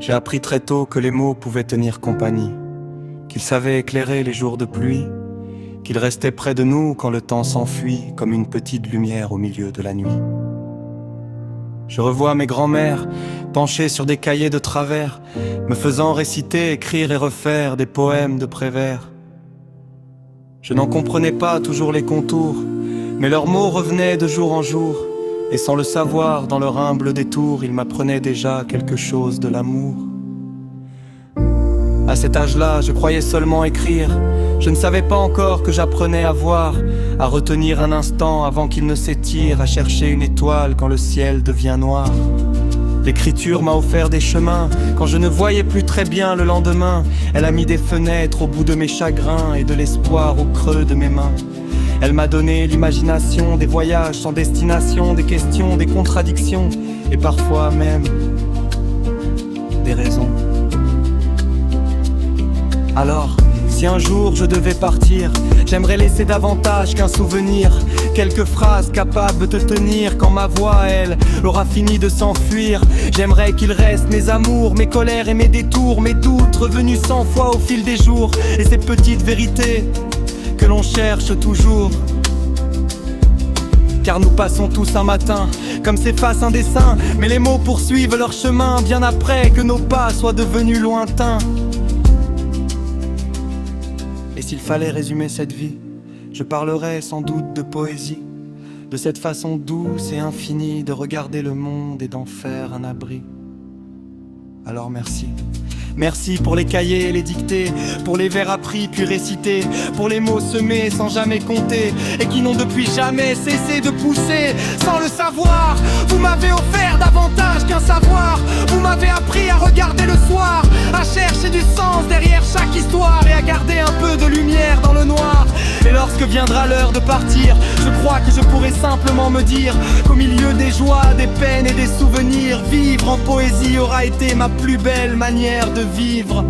J'ai appris très tôt que les mots pouvaient tenir compagnie, qu'ils savaient éclairer les jours de pluie, qu'ils restaient près de nous quand le temps s'enfuit comme une petite lumière au milieu de la nuit. Je revois mes grands-mères penchées sur des cahiers de travers, me faisant réciter, écrire et refaire des poèmes de Prévert. Je n'en comprenais pas toujours les contours, mais leurs mots revenaient de jour en jour, et sans le savoir, dans leur humble détour, ils m'apprenaient déjà quelque chose de l'amour. À cet âge-là, je croyais seulement écrire. Je ne savais pas encore que j'apprenais à voir, à retenir un instant avant qu'il ne s'étire, à chercher une étoile quand le ciel devient noir. L'écriture m'a offert des chemins quand je ne voyais plus très bien le lendemain. Elle a mis des fenêtres au bout de mes chagrins et de l'espoir au creux de mes mains. Elle m'a donné l'imagination des voyages sans destination, des questions, des contradictions et parfois même des raisons. Alors, si un jour je devais partir, j'aimerais laisser davantage qu'un souvenir, quelques phrases capables de te tenir quand ma voix, elle, aura fini de s'enfuir. J'aimerais qu'il reste mes amours, mes colères et mes détours, mes doutes revenus 100 fois au fil des jours, et ces petites vérités que l'on cherche toujours. Car nous passons tous un matin, comme s'efface un dessin, mais les mots poursuivent leur chemin bien après que nos pas soient devenus lointains. Et s'il fallait résumer cette vie, je parlerais sans doute de poésie, de cette façon douce et infinie de regarder le monde et d'en faire un abri. Alors merci. Merci pour les cahiers et les dictées, pour les vers appris puis récités, pour les mots semés sans jamais compter et qui n'ont depuis jamais cessé de pousser. Sans le savoir, vous m'avez offert davantage qu'un savoir. Vous m'avez appris à regarder le soir, à chercher du sens derrière chaque histoire et à garder un peu de lumière dans le noir. Et lorsque viendra l'heure de partir, je crois que je pourrai simplement me dire qu'au milieu des joies, des peines et des souvenirs, vivre en poésie aura été ma plus belle manière de vivre.